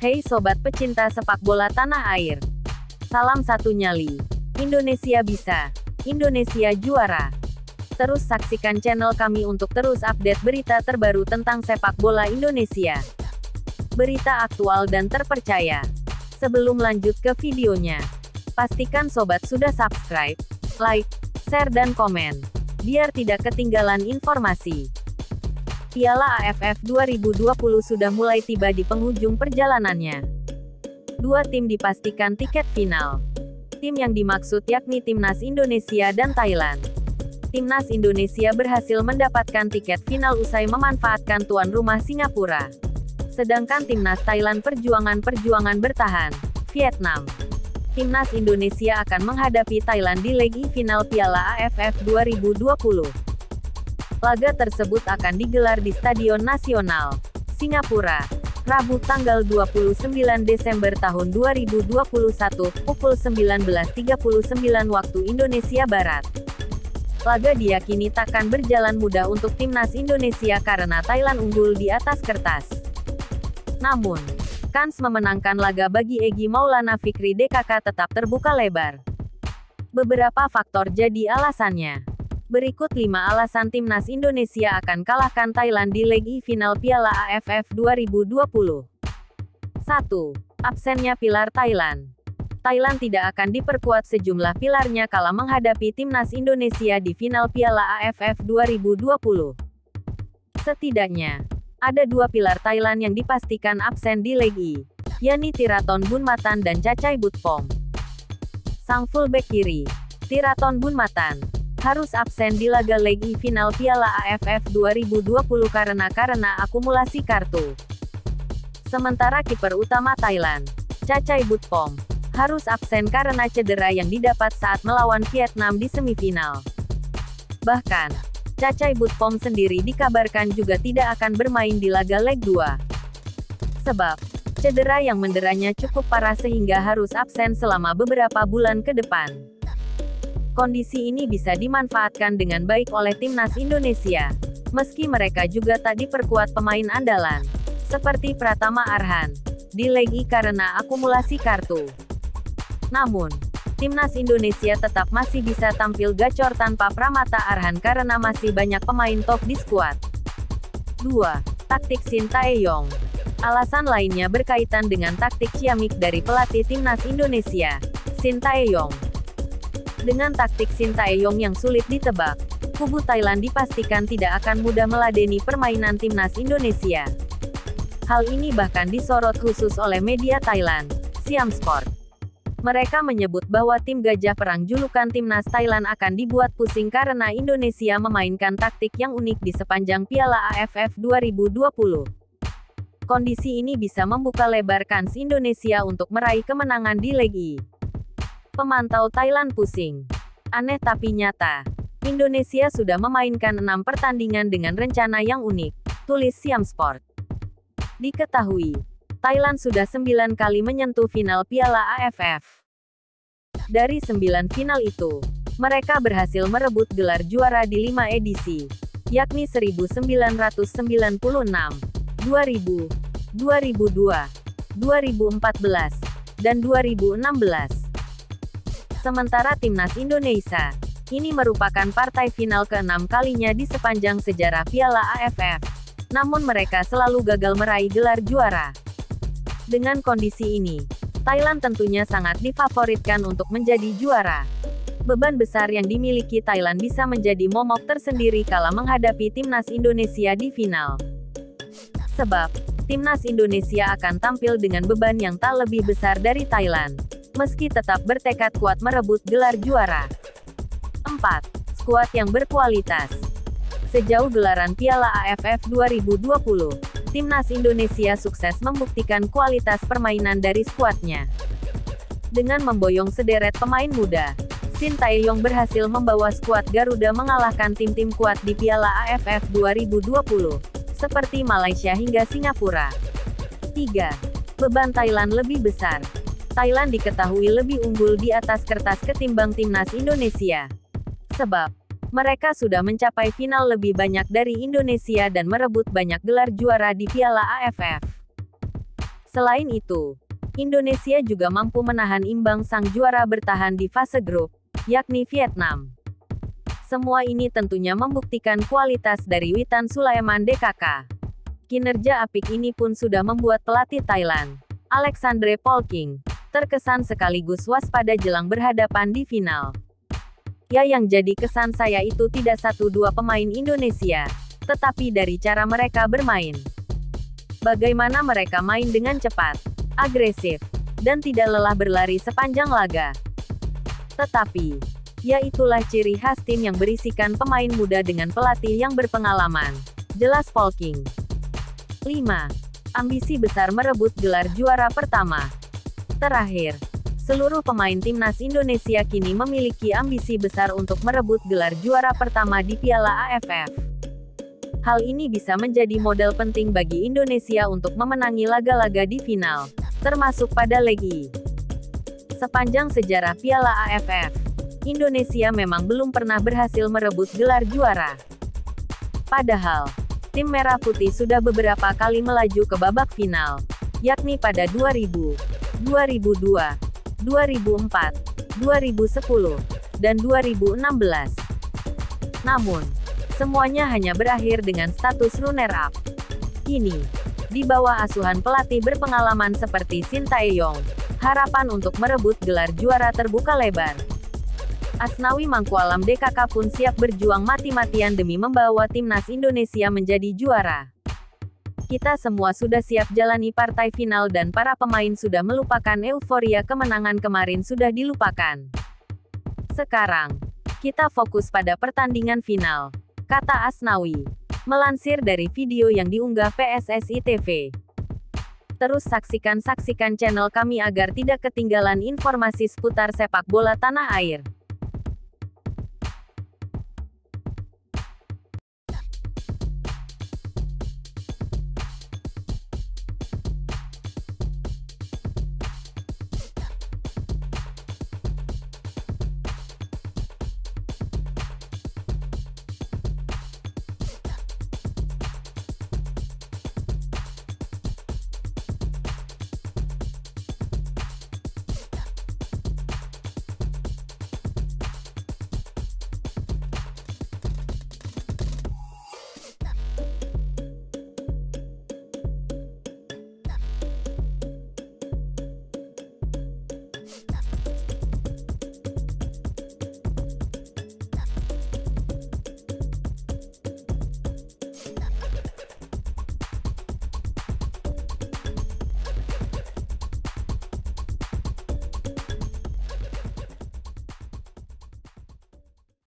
Hei sobat pecinta sepak bola tanah air. Salam satu nyali. Indonesia bisa. Indonesia juara. Terus saksikan channel kami untuk terus update berita terbaru tentang sepak bola Indonesia. Berita aktual dan terpercaya. Sebelum lanjut ke videonya, pastikan sobat sudah subscribe, like, share dan komen, biar tidak ketinggalan informasi. Piala AFF 2020 sudah mulai tiba di penghujung perjalanannya. Dua tim dipastikan tiket final. Tim yang dimaksud yakni Timnas Indonesia dan Thailand. Timnas Indonesia berhasil mendapatkan tiket final usai memanfaatkan tuan rumah Singapura. Sedangkan Timnas Thailand perjuangan bertahan, Vietnam. Timnas Indonesia akan menghadapi Thailand di leg final Piala AFF 2020. Laga tersebut akan digelar di Stadion Nasional, Singapura, Rabu tanggal 29 Desember tahun 2021, pukul 19.39 waktu Indonesia Barat. Laga diyakini takkan berjalan mudah untuk Timnas Indonesia karena Thailand unggul di atas kertas. Namun, kans memenangkan laga bagi Egy Maulana Fikri DKK tetap terbuka lebar. Beberapa faktor jadi alasannya. Berikut 5 alasan Timnas Indonesia akan kalahkan Thailand di leg final Piala AFF 2020. 1. Absennya pilar Thailand. Thailand tidak akan diperkuat sejumlah pilarnya kala menghadapi Timnas Indonesia di final Piala AFF 2020. Setidaknya, ada 2 pilar Thailand yang dipastikan absen di leg yakni Tiraton Bunmatan dan Chachai Butpong. Sang fullback kiri, Tiraton Bunmatan, harus absen di laga leg final Piala AFF 2020 karena akumulasi kartu. Sementara kiper utama Thailand, Chachai Butpong, harus absen karena cedera yang didapat saat melawan Vietnam di semifinal. Bahkan, Chachai Butpong sendiri dikabarkan juga tidak akan bermain di laga leg 2. Sebab, cedera yang menderanya cukup parah sehingga harus absen selama beberapa bulan ke depan. Kondisi ini bisa dimanfaatkan dengan baik oleh Timnas Indonesia, meski mereka juga tak diperkuat pemain andalan, seperti Pratama Arhan, di leg karena akumulasi kartu. Namun, Timnas Indonesia tetap masih bisa tampil gacor tanpa Pramata Arhan karena masih banyak pemain top di skuad. 2. Taktik Shin Tae-yong. Alasan lainnya berkaitan dengan taktik ciamik dari pelatih Timnas Indonesia, Shin Tae-yong. Dengan taktik Shin Tae-yong yang sulit ditebak, kubu Thailand dipastikan tidak akan mudah meladeni permainan Timnas Indonesia. Hal ini bahkan disorot khusus oleh media Thailand, Siam Sport. Mereka menyebut bahwa tim Gajah Perang julukan Timnas Thailand akan dibuat pusing karena Indonesia memainkan taktik yang unik di sepanjang Piala AFF 2020. Kondisi ini bisa membuka lebar kans Indonesia untuk meraih kemenangan di leg Pemantau Thailand pusing. Aneh tapi nyata. Indonesia sudah memainkan 6 pertandingan dengan rencana yang unik, tulis Siam Sport. Diketahui, Thailand sudah 9 kali menyentuh final Piala AFF. Dari 9 final itu, mereka berhasil merebut gelar juara di 5 edisi, yakni 1996, 2000, 2002, 2014, dan 2016. Sementara Timnas Indonesia, ini merupakan partai final ke-6 kalinya di sepanjang sejarah Piala AFF. Namun mereka selalu gagal meraih gelar juara. Dengan kondisi ini, Thailand tentunya sangat difavoritkan untuk menjadi juara. Beban besar yang dimiliki Thailand bisa menjadi momok tersendiri kala menghadapi Timnas Indonesia di final. Sebab, Timnas Indonesia akan tampil dengan beban yang tak lebih besar dari Thailand, meski tetap bertekad kuat merebut gelar juara. 4. Skuad yang berkualitas. Sejauh gelaran Piala AFF 2020, Timnas Indonesia sukses membuktikan kualitas permainan dari skuadnya. Dengan memboyong sederet pemain muda, Shin Tae-yong berhasil membawa skuad Garuda mengalahkan tim-tim kuat di Piala AFF 2020, seperti Malaysia hingga Singapura. 3. Beban Thailand lebih besar. Thailand diketahui lebih unggul di atas kertas ketimbang Timnas Indonesia. Sebab, mereka sudah mencapai final lebih banyak dari Indonesia dan merebut banyak gelar juara di Piala AFF. Selain itu, Indonesia juga mampu menahan imbang sang juara bertahan di fase grup, yakni Vietnam. Semua ini tentunya membuktikan kualitas dari Witan Sulaiman DKK. Kinerja apik ini pun sudah membuat pelatih Thailand, Alexandre Polking, terkesan sekaligus waspada jelang berhadapan di final. Ya, yang jadi kesan saya itu tidak 1-2 pemain Indonesia, tetapi dari cara mereka bermain. Bagaimana mereka main dengan cepat, agresif, dan tidak lelah berlari sepanjang laga. Tetapi, ya itulah ciri khas tim yang berisikan pemain muda dengan pelatih yang berpengalaman, jelas Polking. 5. Ambisi besar merebut gelar juara pertama. Terakhir, seluruh pemain timnas Indonesia kini memiliki ambisi besar untuk merebut gelar juara pertama di Piala AFF. Hal ini bisa menjadi modal penting bagi Indonesia untuk memenangi laga-laga di final, termasuk pada leg I. Sepanjang sejarah Piala AFF, Indonesia memang belum pernah berhasil merebut gelar juara. Padahal, tim Merah Putih sudah beberapa kali melaju ke babak final, yakni pada 2000, 2002, 2004, 2010, dan 2016. Namun, semuanya hanya berakhir dengan status runner-up. Kini, di bawah asuhan pelatih berpengalaman seperti Sintayong, harapan untuk merebut gelar juara terbuka lebar. Asnawi Mangkualam DKK pun siap berjuang mati-matian demi membawa timnas Indonesia menjadi juara. Kita semua sudah siap jalani partai final dan para pemain sudah melupakan euforia kemenangan kemarin sudah dilupakan. Sekarang, kita fokus pada pertandingan final, kata Asnawi, melansir dari video yang diunggah PSSI TV. Terus saksikan channel kami agar tidak ketinggalan informasi seputar sepak bola tanah air.